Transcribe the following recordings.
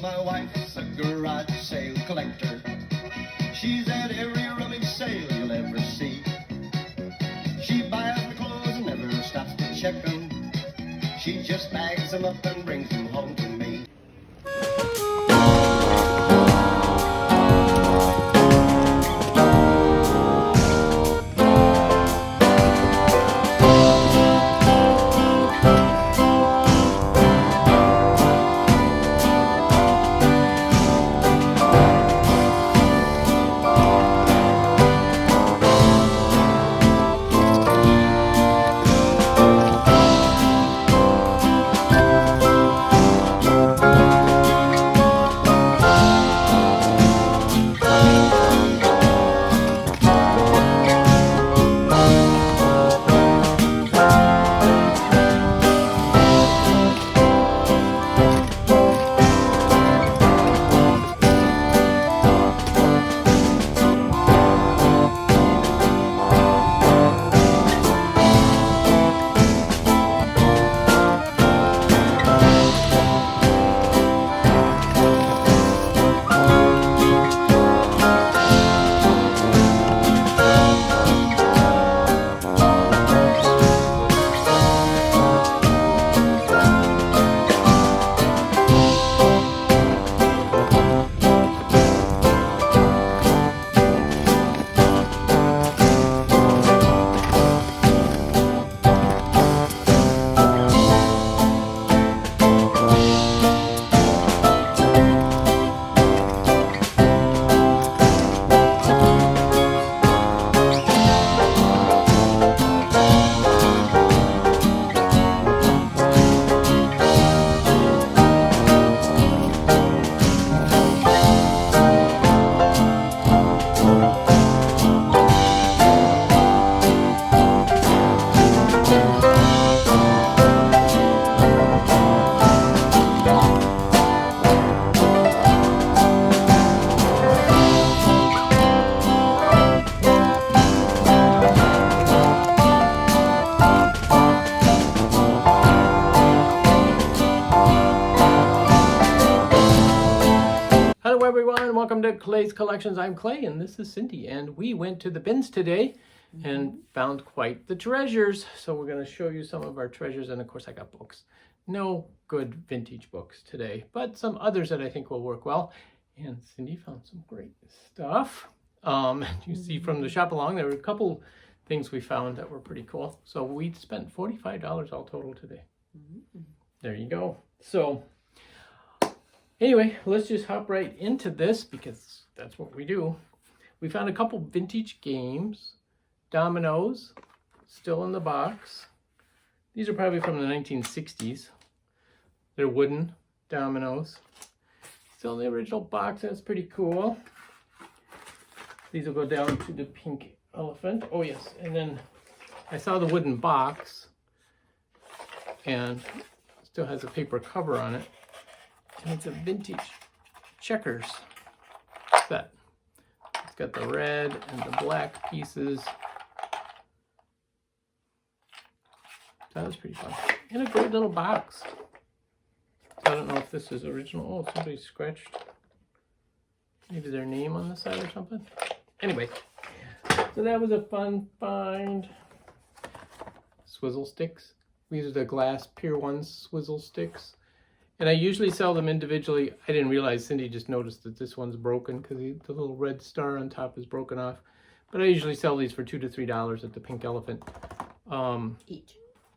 my wife's a garage sale collector. She's at every rummage sale you'll ever see. She buys the clothes and never stops to check them. She just bags them up and brings them home to me. Hello everyone, welcome to Clay's Collections. I'm Clay and this is Cindy, and we went to the bins today and found quite the treasures. So we're going to show you some of our treasures, and of course I got books. No good vintage books today, but some others that I think will work well. And Cindy found some great stuff. You see from the shop along, there were a couple things we found that were pretty cool. So we spent $45 all total today. There you go. So anyway, let's just hop right into this because that's what we do. We found a couple vintage games, dominoes, still in the box. These are probably from the 1960s. They're wooden dominoes. Still in the original box, that's pretty cool. These will go down to the pink elephant. Oh yes, and then I saw the wooden box and it still has a paper cover on it. And it's a vintage checkers set. It's got the red and the black pieces. That was pretty fun. And a great little box. I don't know if this is original. Oh, somebody scratched maybe their name on the side or something. Anyway, so that was a fun find. Swizzle sticks. These are the glass Pier 1 swizzle sticks. And I usually sell them individually. I didn't realize, Cindy just noticed that this one's broken because the little red star on top is broken off. But I usually sell these for $2 to $3 at the Pink Elephant.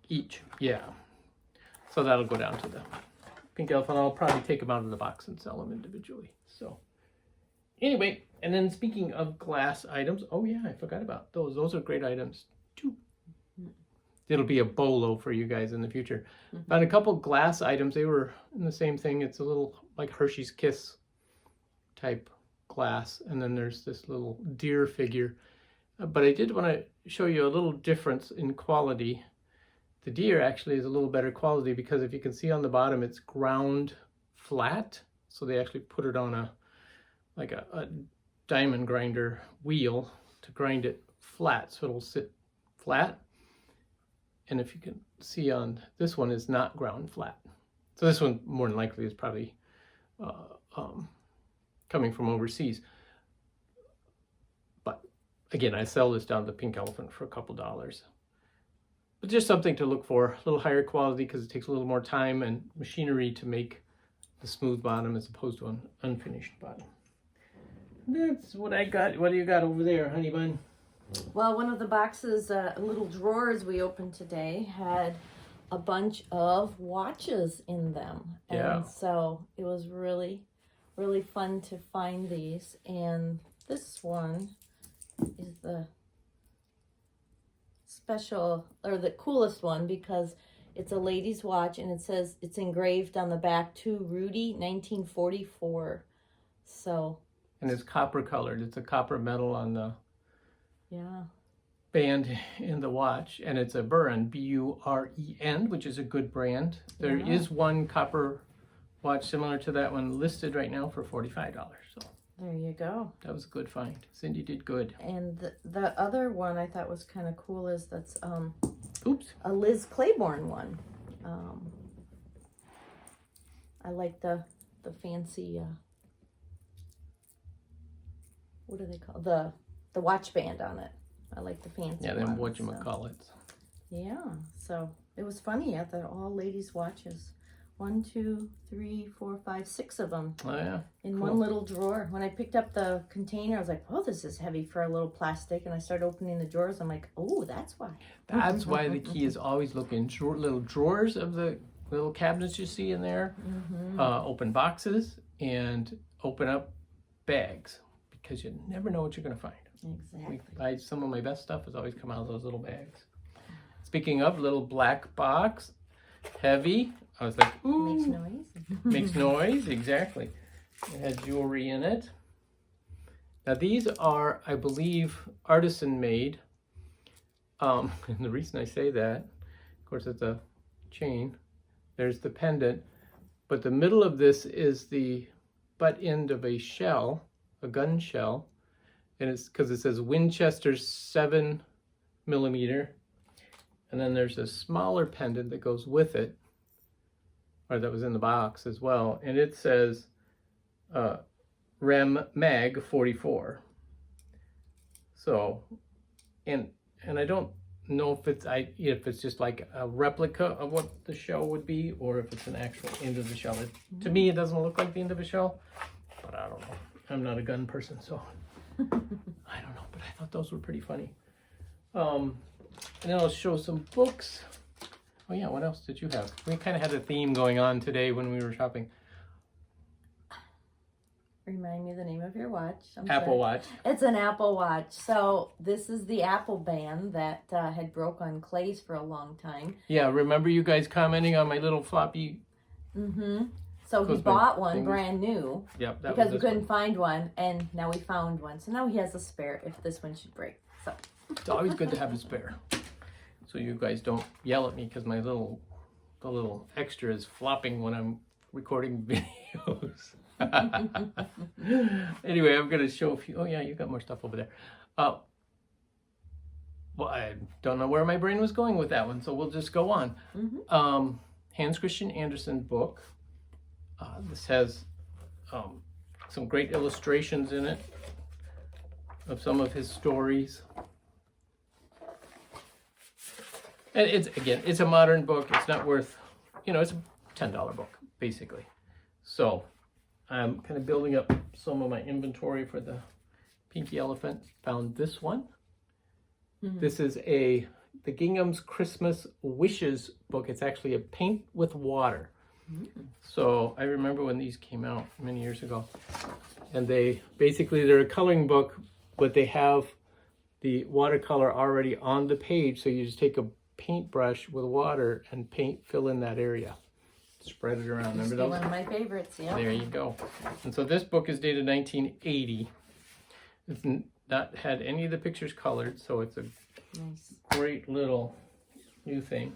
Each, yeah. So that'll go down to the Pink Elephant. I'll probably take them out of the box and sell them individually. So anyway, and then speaking of glass items, oh yeah, I forgot about those. Those are great items too. It'll be a bolo for you guys in the future. Found a couple glass items. They were in the same thing. It's a little like Hershey's Kiss type glass. And then there's this little deer figure. But I did want to show you a little difference in quality. The deer actually is a little better quality because if you can see on the bottom, it's ground flat. So they actually put it on a diamond grinder wheel to grind it flat. So it'll sit flat. And if you can see on this one, is not ground flat. So this one more than likely is probably coming from overseas. But again, I sell this down to the Pink Elephant for a couple dollars. But just something to look for, a little higher quality because it takes a little more time and machinery to make the smooth bottom as opposed to an unfinished bottom. That's what I got. What do you got over there, honey bun? Well, one of the boxes, little drawers we opened today had a bunch of watches in them. Yeah. And so it was really, really fun to find these. And this one is the special, or the coolest one, because it's a lady's watch and it says it's engraved on the back to Rudy 1944. So. And it's copper colored. It's a copper metal on the band in the watch, and it's a Buren, B-U-R-E-N, which is a good brand. There is one copper watch similar to that one listed right now for $45. So there you go. that was a good find. Cindy did good. And the other one I thought was kind of cool is that's Oops. a Liz Claiborne one. I like the fancy what do they call the watch band on it. I like the fancy Yeah, then ones, whatchamacallits. Yeah, so it was funny. I thought all ladies' watches. 1, 2, 3, 4, 5, 6 of them. Oh yeah. In Cool. one little drawer. When I picked up the container, I was like, oh, this is heavy for a little plastic. And I started opening the drawers. I'm like, oh, that's why. That's why the key is always look in little drawers of the little cabinets you see in there. Open boxes and open up bags, because you never know what you're going to find. Exactly. Some of my best stuff has always come out of those little bags. Speaking of little black box, heavy. I was like, ooh. Makes noise. Makes noise, exactly. It has jewelry in it. Now these are, I believe, Artisan made. And the reason I say that, of course, it's a chain. There's the pendant. But the middle of this is the butt end of a shell, a gun shell. And it's because it says Winchester 7mm. And then there's a smaller pendant that goes with it, or that was in the box as well. And it says Rem Mag 44. So, and I don't know if it's just like a replica of what the shell would be, or if it's an actual end of the shell. To me, it doesn't look like the end of a shell, but I don't know. I'm not a gun person, so I don't know. But I thought those were pretty funny. And then I'll show some books. Oh yeah, what else did you have? We kind of had a theme going on today when we were shopping. Remind me the name of your watch. Apple Watch. It's an Apple Watch. So this is the Apple band that had broke on Clay's for a long time. Yeah, remember you guys commenting on my little floppy? So he Goes bought by one fingers. brand new. Yep, that because was we this couldn't find one, and now we found one. So now he has a spare if this one should break. So It's always good to have a spare, so you guys don't yell at me because the little extra is flopping when I'm recording videos. Anyway, I'm gonna show a few. Oh yeah, you got more stuff over there. Well, I don't know where my brain was going with that one, so we'll just go on. Hans Christian Andersen book. This has some great illustrations in it of some of his stories. And it's a modern book. It's not worth, it's a $10 book, basically. So I'm kind of building up some of my inventory for the Pinky Elephant. Found this one. This is the Gingham's Christmas Wishes book. It's actually a paint with water. So I remember when these came out many years ago. And they're a coloring book, but they have the watercolor already on the page. So you just take a paintbrush with water and fill in that area. Spread it around. Remember those? one of my favorites, yeah. There you go. And so this book is dated 1980. It's not had any of the pictures colored, so it's a Nice. great little new thing.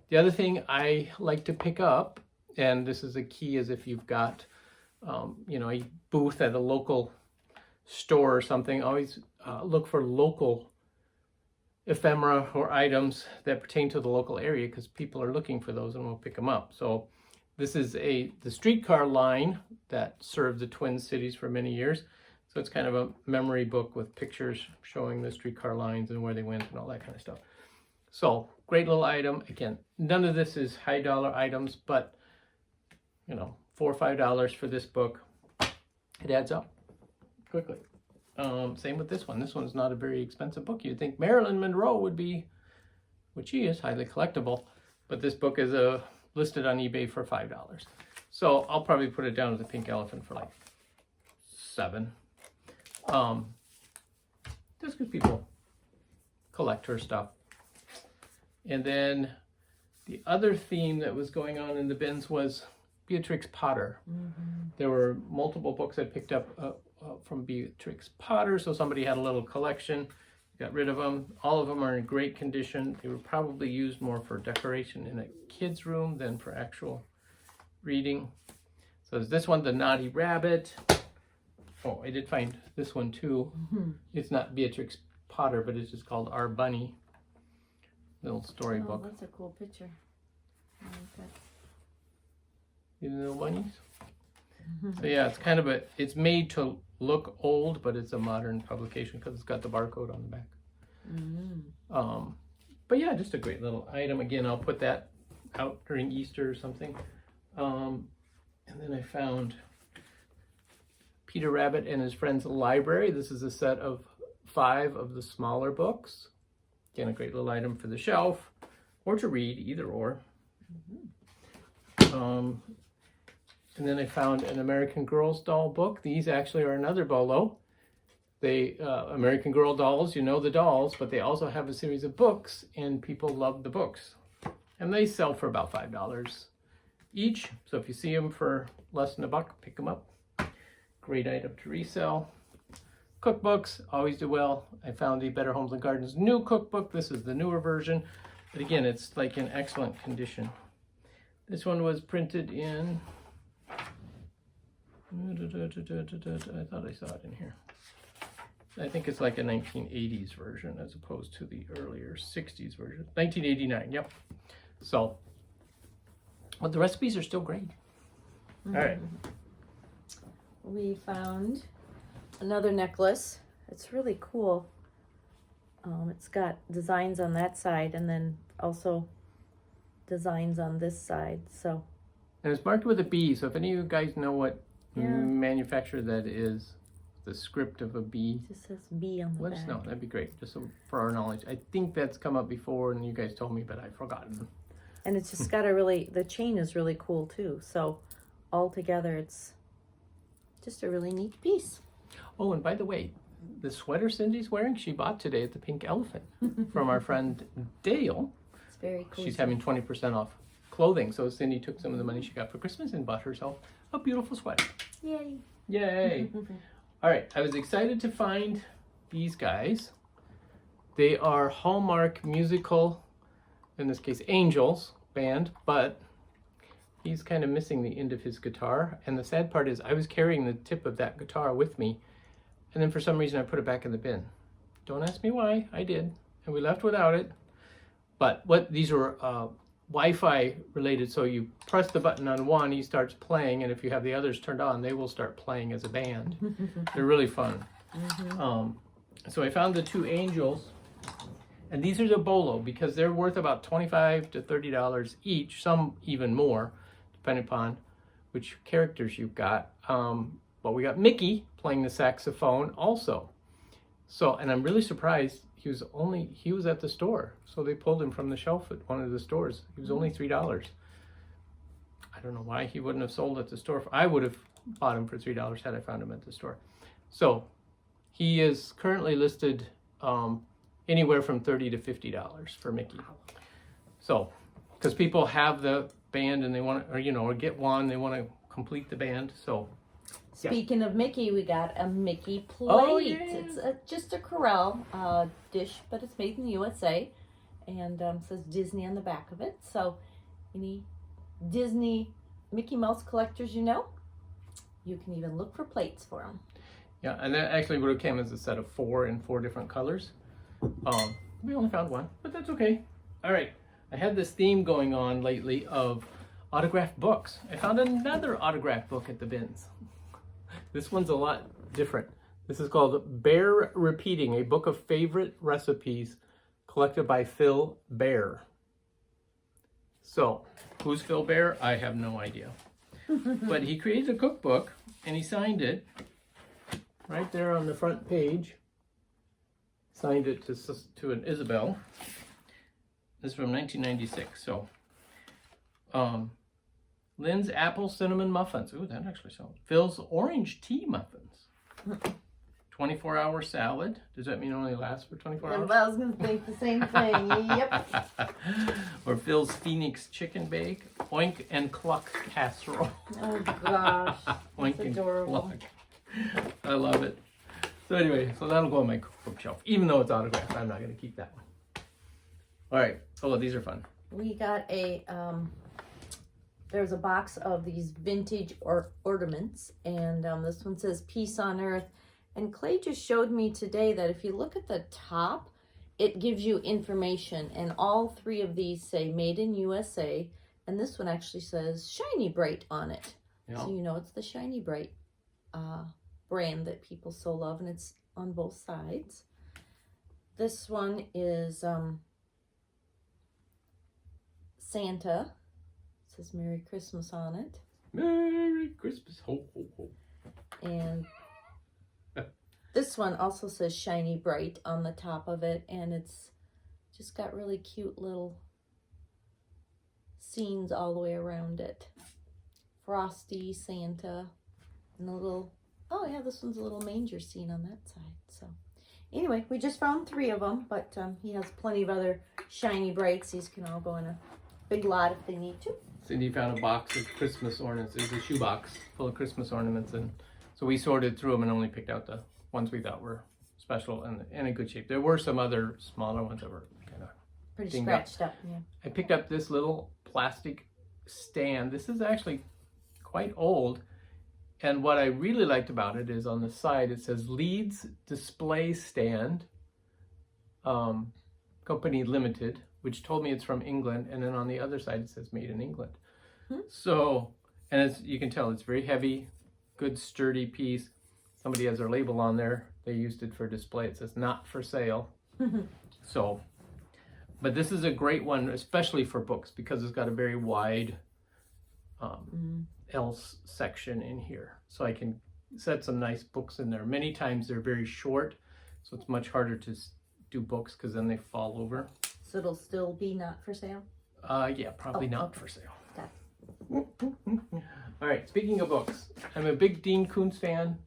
The other thing I like to pick up, and this is a key, is if you've got, a booth at a local store or something, always look for local ephemera or items that pertain to the local area, because people are looking for those and will pick them up. So this is the streetcar line that served the Twin Cities for many years. So it's kind of a memory book with pictures showing the streetcar lines and where they went and all that kind of stuff. So great little item. Again, none of this is high dollar items, but you know, $4 or $5 for this book, it adds up quickly. Same with this one. This one's not a very expensive book. You'd think Marilyn Monroe would be, which she is, highly collectible, but this book is listed on eBay for $5. So I'll probably put it down as a pink elephant for like $7. Just because people collect her stuff. And then the other theme that was going on in the bins was Beatrix Potter. There were multiple books I picked up from Beatrix Potter, so somebody had a little collection, got rid of them. All of them are in great condition. They were probably used more for decoration in a kid's room than for actual reading. So there's this one, The Naughty Rabbit. Oh, I did find this one too. It's not Beatrix Potter, but it's just called Our Bunny. Little storybook. Oh, that's a cool picture. I like that. These little bunnies. So yeah, it's kind of it's made to look old, but it's a modern publication because it's got the barcode on the back. But yeah, just a great little item. Again, I'll put that out during Easter or something. And then I found Peter Rabbit and His Friend's Library. This is a set of 5 of the smaller books. Again, a great little item for the shelf or to read, either or. And then I found an American Girls doll book. These actually are another bolo. They American Girl dolls, you know the dolls, but they also have a series of books, and people love the books. And they sell for about $5 each. So if you see them for less than $1, pick them up. Great item to resell. Cookbooks always do well. I found the Better Homes and Gardens new cookbook. This is the newer version, but again, it's like in excellent condition. This one was printed in, I thought I saw it in here. I think it's like a 1980s version as opposed to the earlier 60s version. 1989, yep. So, but the recipes are still great. All right. We found another necklace. It's really cool. It's got designs on that side and then also designs on this side. So, and it's marked with a B. So if any of you guys know what manufacturer that is, the script of a B, it just says B on the let back. us know. That'd be great, just so for our knowledge. I think that's come up before, and you guys told me, but I've forgotten. And it's just got a really, the chain is really cool too. So all together, it's just a really neat piece. Oh, and by the way, the sweater Cindy's wearing, she bought today at the Pink Elephant from our friend Dale. It's very cool. She's having 20% off clothing. So Cindy took some of the money she got for Christmas and bought herself a beautiful sweater. Yay. Yay. All right, I was excited to find these guys. They are Hallmark musical, in this case, Angels band, but he's kind of missing the end of his guitar. And the sad part is I was carrying the tip of that guitar with me, and then for some reason I put it back in the bin. Don't ask me why, I did. And we left without it. But these were Wi-Fi related, so you press the button on one, he starts playing, and if you have the others turned on, they will start playing as a band. They're really fun. So I found the 2 Angels, and these are the bolo because they're worth about $25 to $30 each, some even more, depending upon which characters you've got. But we got Mickey playing the saxophone also. So, and I'm really surprised he was at the store. So they pulled him from the shelf at one of the stores. He was only $3. I don't know why he wouldn't have sold at the store. I would have bought him for $3 had I found him at the store. So he is currently listed anywhere from $30 to $50 for Mickey. So, because people have the band and they want to, or get one, they want to complete the band. So, Speaking of Mickey, we got a Mickey plate. Oh, yeah. It's just a Corral dish, but it's made in the USA, and says Disney on the back of it. So, any Disney Mickey Mouse collectors you can even look for plates for them. Yeah, and that actually would have came as a set of 4 in 4 different colors. We only found one, but that's okay. All right, I had this theme going on lately of autographed books. I found another autographed book at the bins. This one's a lot different. This is called Bear Repeating, a book of favorite recipes collected by Phil Bear. So, who's Phil Bear? I have no idea. But he created a cookbook and he signed it right there on the front page. Signed it to an Isabel. This is from 1996. So, Lynn's apple cinnamon muffins. Ooh, that actually sounds. Phil's orange tea muffins. 24-hour salad. Does that mean it only lasts for 24 hours? I was going to think the same thing. Yep. Or Phil's Phoenix chicken bake. Oink and cluck casserole. Oh gosh. Oink That's and adorable. cluck. I love it. So anyway, so that'll go on my cookbook shelf. Even though it's autographed, I'm not going to keep that one. All right. Oh, these are fun. We got a, there's a box of these vintage ornaments. And this one says Peace on Earth. And Clay just showed me today that if you look at the top, it gives you information. And all three of these say Made in USA. And this one actually says Shiny Bright on it. Yeah. So you know it's the Shiny Bright brand that people so love. And it's on both sides. This one is Santa. It says Merry Christmas on it. Merry Christmas. Ho, ho, ho. And this one also says Shiny Bright on the top of it, and it's just got really cute little scenes all the way around it. Frosty, Santa, and a little, oh yeah, this one's a little manger scene on that side. So anyway, we just found 3 of them, but he has plenty of other Shiny Brights. These can all go in a big lot if they need to. Cindy found a box of Christmas ornaments. It was a shoebox full of Christmas ornaments, and so we sorted through them and only picked out the ones we thought were special and in good shape. There were some other smaller ones that were kind of Pretty scratched up, yeah. I picked up this little plastic stand. This is actually quite old, and what I really liked about it is on the side it says Leeds Display Stand Company Limited, which told me it's from England, and then on the other side it says Made in England. So, and as you can tell, it's very heavy, good sturdy piece. Somebody has their label on there. They used it for display. It says not for sale. So, but this is a great one, especially for books, because it's got a very wide else section in here. So I can set some nice books in there. Many times they're very short, so it's much harder to do books because then they fall over. So it'll still be not for sale? Yeah, probably not for sale. Got All right, speaking of books, I'm a big Dean Koontz fan.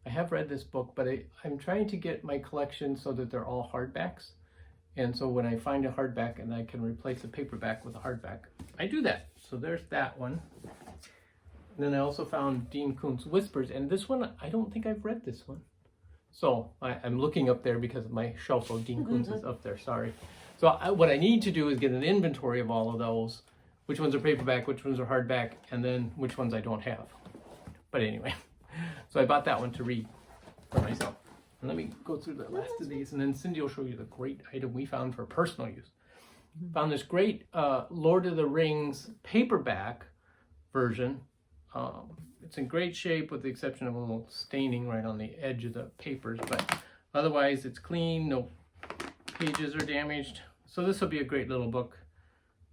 I have read this book, but I'm trying to get my collection so that they're all hardbacks. And so when I find a hardback and I can replace a paperback with a hardback, I do that. So there's that one. And then I also found Dean Koontz Whispers, and this one, I don't think I've read this one. So I'm looking up there because my shelf of Dean Koontz is up there, sorry. So what I need to do is get an inventory of all of those, which ones are paperback, which ones are hardback, and then which ones I don't have. But anyway, so I bought that one to read for myself. And let me go through the last of these, and then Cindy will show you the great item we found for personal use. Found this great Lord of the Rings paperback version. It's in great shape with the exception of a little staining right on the edge of the papers, but otherwise it's clean, no pages are damaged. So this will be a great little book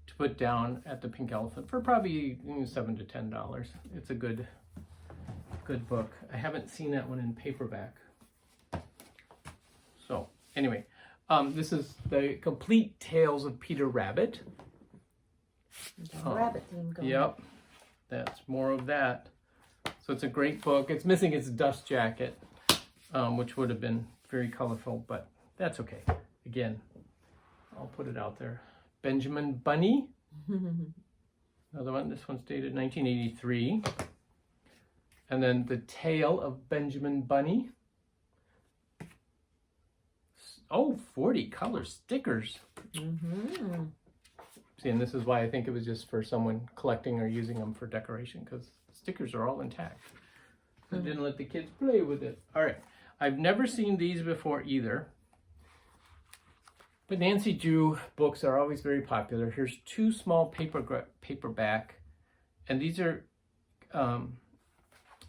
to put down at the Pink Elephant for probably $7 to $10. It's a good book. I haven't seen that one in paperback. So anyway, this is the Complete Tales of Peter Rabbit. rabbit theme going. Yep, that's more of that. So it's a great book. It's missing its dust jacket, which would have been very colorful, but that's okay. Again, I'll put it out there. Benjamin Bunny. Another one. This one's dated 1983. And then The Tale of Benjamin Bunny. Oh, 40 color stickers. See, and this is why I think it was just for someone collecting or using them for decoration, because stickers are all intact. I didn't let the kids play with it. All right. I've never seen these before either. But Nancy Drew books are always very popular. Here's two small paperback And these are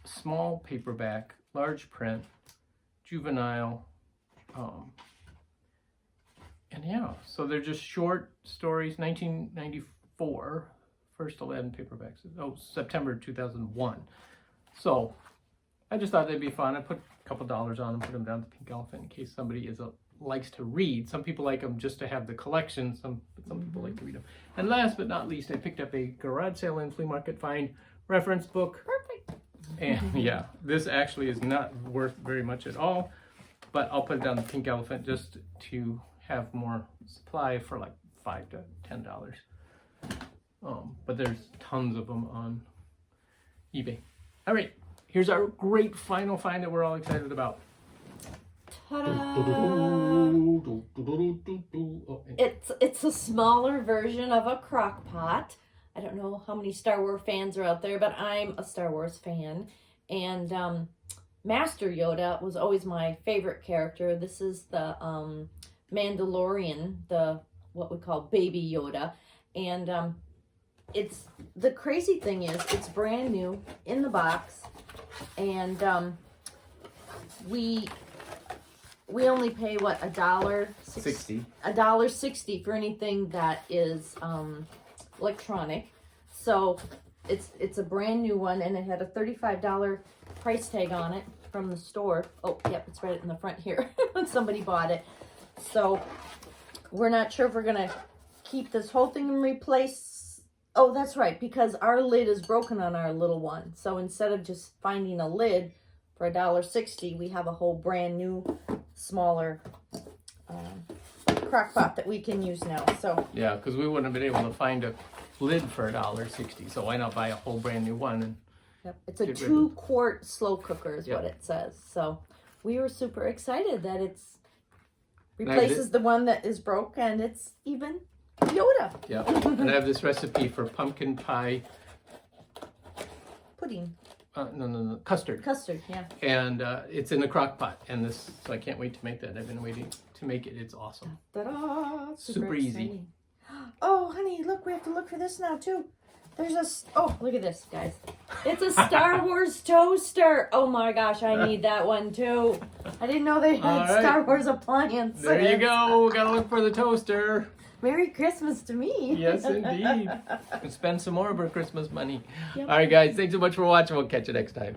small paperback, large print, juvenile, and yeah, so they're just short stories. 1994, first Aladdin paperbacks. Oh, September 2001. So I just thought they'd be fun. I put a couple dollars on them, put them down at the Pink Elephant in case somebody likes to read. Some people like them just to have the collection. Some people like to read them. And last but not least, I picked up a garage sale and flea market find reference book. Perfect. And yeah, this actually is not worth very much at all, but I'll put it down the Pink Elephant just to have more supply for like $5 to $10. But there's tons of them on eBay. All right, here's our great final find that we're all excited about. Ta-da! It's a smaller version of a crock pot. I don't know how many Star Wars fans are out there, but I'm a Star Wars fan. And Master Yoda was always my favorite character. This is the Mandalorian, what we call Baby Yoda. And it's the crazy thing is it's brand new in the box. And we only pay what, $1.60? $1.60 for anything that is electronic. So it's a brand new one, and it had a $35 price tag on it from the store. Oh, yep, it's right in the front here when somebody bought it. So we're not sure if we're gonna keep this whole thing and replace. Oh, that's right, because our lid is broken on our little one. So instead of just finding a lid for $1.60, we have a whole brand new, smaller crock pot that we can use now. So yeah, because we wouldn't have been able to find a lid for $1.60. So why not buy a whole brand new one? And yep. It's a 2-quart slow cooker is what it says. So we were super excited that it's replaces the one that is broke, and it's even Yoda. Yeah, and I have this recipe for pumpkin pie pudding. No, custard. Custard, yeah. And it's in the crock pot, and so I can't wait to make that. I've been waiting to make it. It's awesome. Ta-da! Super easy. Oh, honey, look, we have to look for this now too. Look at this, guys. It's a Star Wars toaster. Oh my gosh, I need that one too. I didn't know they had Star Wars appliances. There you go. Gotta look for the toaster. Merry Christmas to me. Yes, indeed. Spend some more of our Christmas money. Yep. All right, guys. Thanks so much for watching. We'll catch you next time.